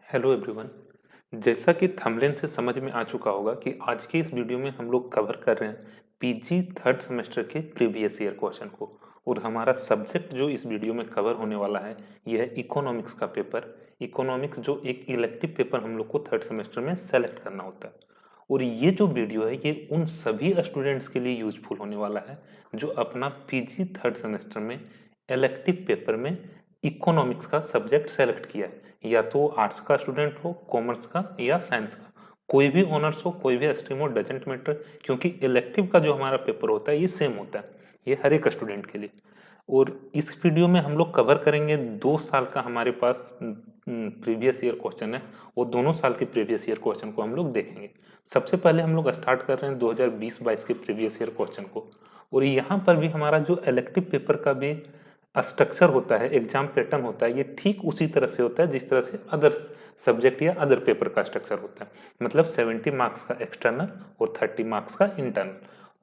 Hello everyone. जैसा कि thumbnail से समझ में आ चुका होगा कि आज के इस वीडियो में हम लोग कवर कर रहे हैं पीजी थर्ड सेमेस्टर के प्रीवियस ईयर क्वेश्चन को। और हमारा सब्जेक्ट जो इस वीडियो में कवर होने वाला है यह है इकोनॉमिक्स का पेपर। इकोनॉमिक्स जो एक इलेक्टिव पेपर हम लोग को थर्ड सेमेस्टर में सेलेक्ट करना होता है। और ये जो वीडियो है ये उन सभी स्टूडेंट्स के लिए यूजफुल होने वाला है जो अपना पीजी थर्ड सेमेस्टर में इलेक्टिव पेपर में इकोनॉमिक्स का सब्जेक्ट सेलेक्ट किया है, या तो आर्ट्स का स्टूडेंट हो, कॉमर्स का या साइंस का, कोई भी ऑनर्स हो, कोई भी स्ट्रीम हो, डजेंट मैटर। क्योंकि इलेक्टिव का जो हमारा पेपर होता है ये सेम होता है, ये हर एक स्टूडेंट के लिए। और इस वीडियो में हम लोग कवर करेंगे 2 साल का हमारे पास प्रीवियस ईयर क्वेश्चन है। वो दोनों साल के प्रीवियस ईयर क्वेश्चन को हम लोग देखेंगे। सबसे पहले हम लोग स्टार्ट कर रहे हैं 2020-22 के प्रीवियस ईयर क्वेश्चन को। और यहाँ पर भी हमारा जो इलेक्टिव पेपर का भी स्ट्रक्चर होता है, एग्जाम पैटर्न होता है, ये ठीक उसी तरह से होता है जिस तरह से अदर सब्जेक्ट या अदर पेपर का स्ट्रक्चर होता है। मतलब 70 मार्क्स का एक्सटर्नल और 30 मार्क्स का इंटरनल।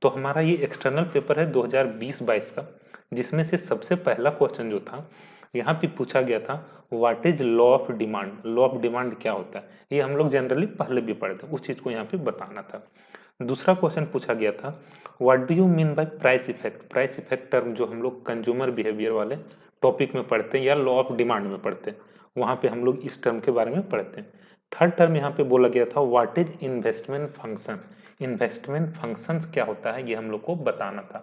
तो हमारा ये एक्सटर्नल पेपर है 2020-22 का, जिसमें से सबसे पहला क्वेश्चन जो था यहाँ पे पूछा गया था, what is law of demand. Law of demand क्या होता है ये हम लोग जनरली पहले भी पढ़े थे, उस चीज को यहाँ पे बताना था। दूसरा क्वेश्चन पूछा गया था, what do you mean bye price effect. Price effect term जो हम लोग कंज्यूमर बिहेवियर वाले टॉपिक में पढ़ते हैं या लॉ ऑफ डिमांड में पढ़ते हैं, वहां पे हम लोग इस टर्म के बारे में पढ़ते हैं। थर्ड टर्म यहाँ पे बोला गया था, what is investment function. Investment function क्या होता है ये हम लोग को बताना था।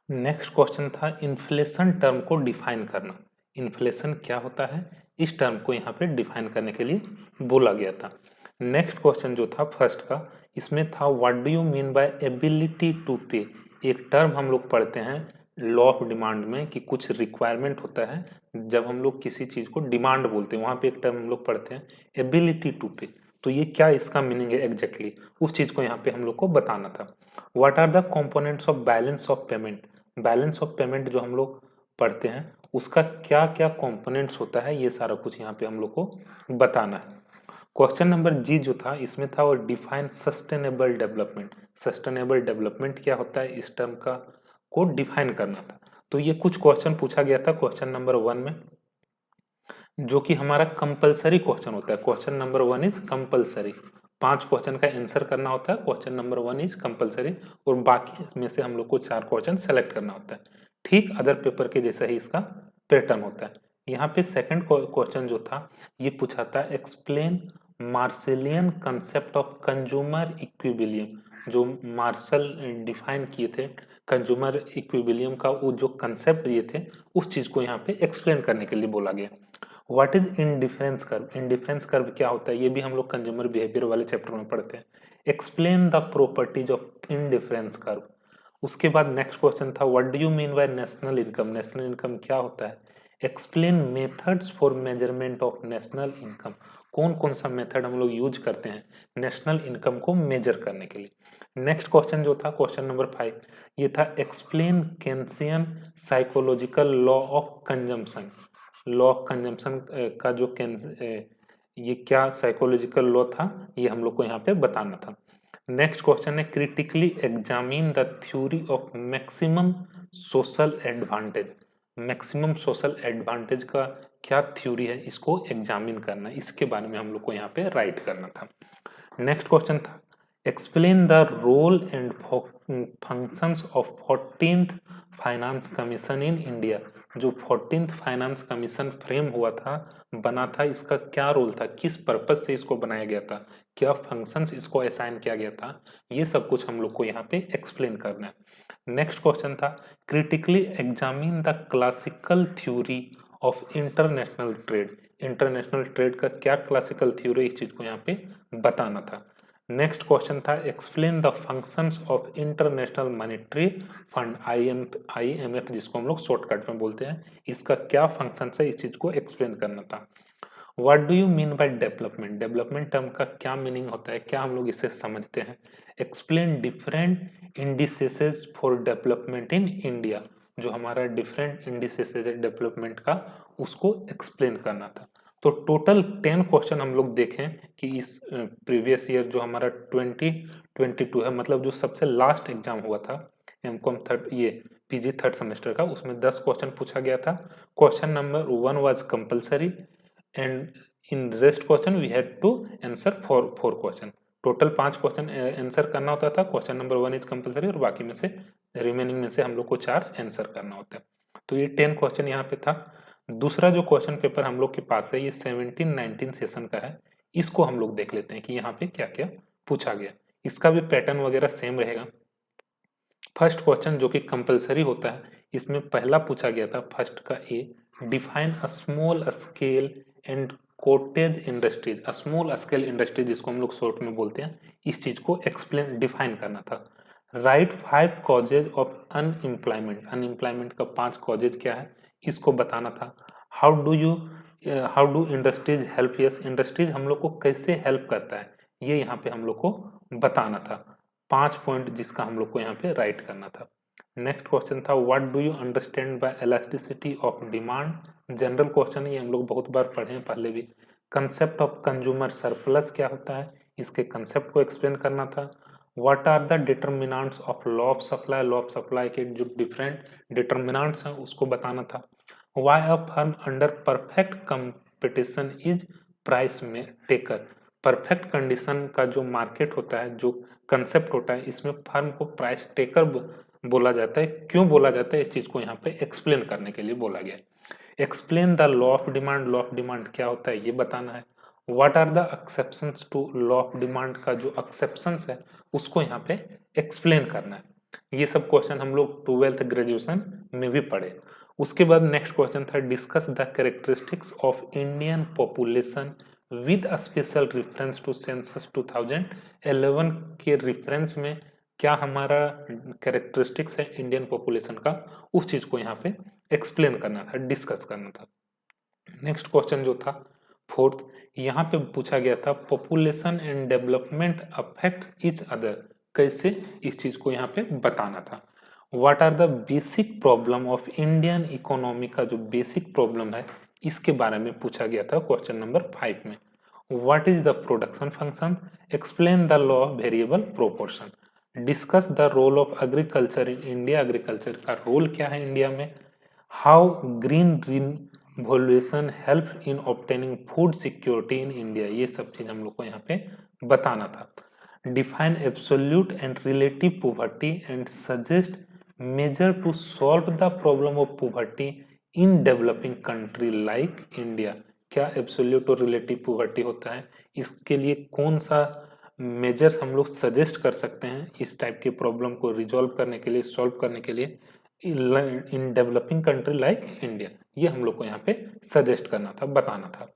नेक्स्ट क्वेश्चन था, इन्फ्लेशन टर्म को डिफाइन करना। इन्फ्लेशन क्या होता है, इस टर्म को यहाँ पे डिफाइन करने के लिए बोला गया था। नेक्स्ट क्वेश्चन जो था फर्स्ट का, इसमें था what do you mean by ability to pay. एक टर्म हम लोग पढ़ते हैं लॉ ऑफ डिमांड में कि कुछ रिक्वायरमेंट होता है, जब हम लोग किसी चीज को डिमांड बोलते हैं वहां पे एक टर्म हम लोग पढ़ते हैं एबिलिटी टू पे। तो ये क्या इसका मीनिंग है एग्जैक्टली, उस चीज को यहाँ पे हम लोग को बताना था। What are the components of balance of payment. Balance of payment जो हम लोग पढ़ते हैं उसका क्या क्या कंपोनेंट्स होता है ये सारा कुछ यहाँ पे हम लोग को बताना है। क्वेश्चन नंबर जी जो था इसमें था वो define sustainable development. Sustainable development क्या होता है इस टर्म का को डिफाइन करना था। तो ये कुछ क्वेश्चन पूछा गया था क्वेश्चन नंबर 1 में, जो कि हमारा कंपलसरी क्वेश्चन होता है। Question number 1 is compulsory. 5 question का आंसर करना होता है, क्वेश्चन नंबर 1 इज कंपलसरी। और बाकी में से हम लोग को 4 क्वेश्चन सेलेक्ट करना होता है, ठीक अदर पेपर के जैसा ही इसका पैटर्न होता है। यहाँ पे सेकंड क्वेश्चन जो था ये पूछा था, explain Marshallian concept of consumer equilibrium. जो मार्शल डिफाइन किए थे कंज्यूमर इक्विबिलियम का, वो जो कंसेप्ट दिए थे उस चीज को यहाँ पे एक्सप्लेन करने के लिए बोला गया। What is indifference curve. Indifference curve क्या होता है ये भी हम लोग कंज्यूमर बिहेवियर वाले चैप्टर में पढ़ते हैं। Explain the properties of indifference curve. उसके बाद नेक्स्ट क्वेश्चन था, what do you mean bye national income. National income क्या होता है। Explain methods for measurement of national income. कौन कौन सा मेथड हम लोग यूज करते हैं नेशनल इनकम को मेजर करने के लिए। नेक्स्ट क्वेश्चन जो था क्वेश्चन नंबर 5 ये था, explain Keynesian psychological law of consumption. Law of consumption का जो ये क्या साइकोलॉजिकल लॉ था ये हम लोग को यहाँ पे बताना था। नेक्स्ट क्वेश्चन है, critically examine the theory of maximum social advantage. Maximum social advantage का क्या थ्योरी है इसको एग्जामिन करना है, इसके बारे में हम लोग को यहाँ पे राइट करना था। नेक्स्ट क्वेश्चन था, explain the role and functions of 14th finance commission in India. जो 14th फाइनेंस कमीशन फ्रेम हुआ था, बना था, इसका क्या रोल था, किस पर्पज से इसको बनाया गया था, क्या फंक्शंस इसको असाइन किया गया था, ये सब कुछ हम लोग को यहाँ पे एक्सप्लेन करना है। नेक्स्ट क्वेश्चन था, critically examine the classical theory of international trade. International trade का क्या क्लासिकल थ्योरी, इस चीज को यहाँ पे बताना था। नेक्स्ट क्वेश्चन था, explain the functions of international monetary fund IMF जिसको हम लोग शॉर्टकट में बोलते हैं, इसका क्या फंक्शन है इस चीज को एक्सप्लेन करना था। What do you mean by development. Development term का क्या मीनिंग होता है, क्या हम लोग इसे समझते हैं। Explain different indices for development in India. जो हमारा डिफरेंट इंडिसेस है डेवलपमेंट का, उसको एक्सप्लेन करना था। तो टोटल 10 क्वेश्चन हम लोग देखें कि इस प्रीवियस ईयर जो हमारा 2022 है, मतलब जो सबसे लास्ट एग्जाम हुआ था एमकॉम थर्ड ये पीजी थर्ड सेमेस्टर का, उसमें 10 क्वेश्चन पूछा गया था। Question number 1 was compulsory and in rest question we had to answer four question. Total 5 question answer करना होता था। क्वेश्चन नंबर 1 इज कंपलसरी और बाकी में से रिमेनिंग में से हम लोग को 4 आंसर करना होता है। तो ये 10 क्वेश्चन यहाँ पे था। दूसरा जो क्वेश्चन पेपर हम लोग के पास है ये 17-19 सेशन का है। इसको हम लोग देख लेते हैं कि यहाँ पे क्या क्या पूछा गया। इसका भी पैटर्न वगैरह सेम रहेगा। फर्स्ट क्वेश्चन जो कि कंपलसरी होता है, इसमें पहला पूछा गया था फर्स्ट का a, define a small scale and cottage industries. Small scale industries जिसको हम लोग शॉर्ट में बोलते हैं, इस चीज को एक्सप्लेन डिफाइन करना था। Right 5 causes of unemployment. Unemployment का 5 कॉजेज क्या है इसको बताना था। How do industries help yes. Industries हम लोग को कैसे हेल्प करता है ये यहाँ पे हम लोग को बताना था। 5 पॉइंट जिसका हम लोग को यहाँ पे राइट करना था। नेक्स्ट क्वेश्चन था what do you understand by elasticity of demand. General question ये हम लोग बहुत बार पढ़े हैं पहले भी। कंसेप्ट ऑफ कंज्यूमर सरप्लस क्या होता है, इसके कंसेप्ट को एक्सप्लेन करना था। What are the determinants of law of supply. Law of supply के जो डिफरेंट डिटर्मिनेंट्स हैं उसको बताना था। Why a firm under perfect competition is price में टेकर। परफेक्ट कंडीशन का जो मार्केट होता है, जो कंसेप्ट होता है, इसमें फर्म को प्राइस टेकर बोला जाता है। क्यों बोला जाता है इस चीज को यहाँ पे एक्सप्लेन करने के लिए बोला गया है। Explain the law of demand. Law of demand क्या होता है ये बताना है। What are the exceptions to law of demand का जो एक्सेप्शंस है उसको यहाँ पे एक्सप्लेन करना है। ये सब क्वेश्चन हम लोग 12th ग्रेजुएशन में भी पढ़े। उसके बाद नेक्स्ट क्वेश्चन था discuss the characteristics of Indian population with a special reference to census 2011 के रेफरेंस में क्या हमारा कैरेक्टरिस्टिक्स है इंडियन पॉपुलेशन का, उस चीज को यहाँ पे एक्सप्लेन करना था, डिस्कस करना था। नेक्स्ट क्वेश्चन जो था फोर्थ, यहाँ पे पूछा गया था population and development affect each other. कैसे इस चीज को यहाँ पे बताना था। What are the basic problem of Indian economy का जो बेसिक प्रॉब्लम है इसके बारे में पूछा गया था क्वेश्चन नंबर 5 में। What is the production function. Explain the law of variable proportion. Discuss the role of agriculture in India. Agriculture का रोल क्या है इंडिया में। How green revolution help in obtaining food security in India. ये सब चीज हम लोग को यहाँ पे बताना था। Define absolute and relative poverty and suggest measure to solve the problem of poverty in developing country like India. क्या एब्सोल्यूट और रिलेटिव पॉवर्टी होता है, इसके लिए कौन सा मेजर्स हम लोग सजेस्ट कर सकते हैं इस टाइप के प्रॉब्लम को रिजॉल्व करने के लिए, सॉल्व करने के लिए इन डेवलपिंग कंट्री लाइक इंडिया। ये हम लोग को यहाँ पे सजेस्ट करना था, बताना था।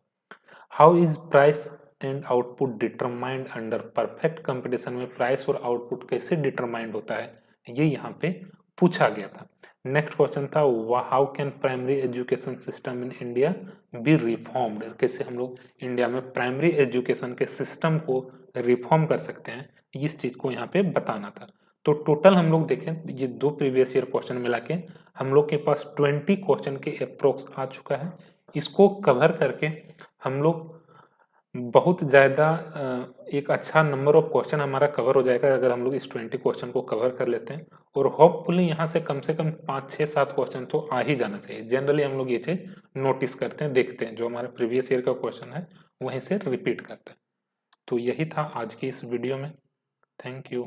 How is price and output determined under perfect competition में प्राइस और आउटपुट कैसे डिटरमाइंड होता है ये यहाँ पे पूछा गया था। नेक्स्ट क्वेश्चन था how can primary education system in India B reformed. कैसे हम लोग इंडिया में प्राइमरी एजुकेशन के सिस्टम को रिफॉर्म कर सकते हैं, इस चीज को यहाँ पे बताना था। तो टोटल हम लोग देखें ये 2 प्रीवियस ईयर क्वेश्चन मिला के हम लोग के पास 20 क्वेश्चन के अप्रोक्स आ चुका है। इसको कवर करके हम लोग बहुत ज़्यादा एक अच्छा नंबर ऑफ क्वेश्चन हमारा कवर हो जाएगा अगर हम लोग इस 20 क्वेश्चन को कवर कर लेते हैं। और होपफुली यहाँ से कम 5, 6, 7 क्वेश्चन तो आ ही जाना चाहिए। जनरली हम लोग ये चीज़ नोटिस करते हैं, देखते हैं, जो हमारा प्रीवियस ईयर का क्वेश्चन है वहीं से रिपीट करते हैं। तो यही था आज की इस वीडियो में। Thank you.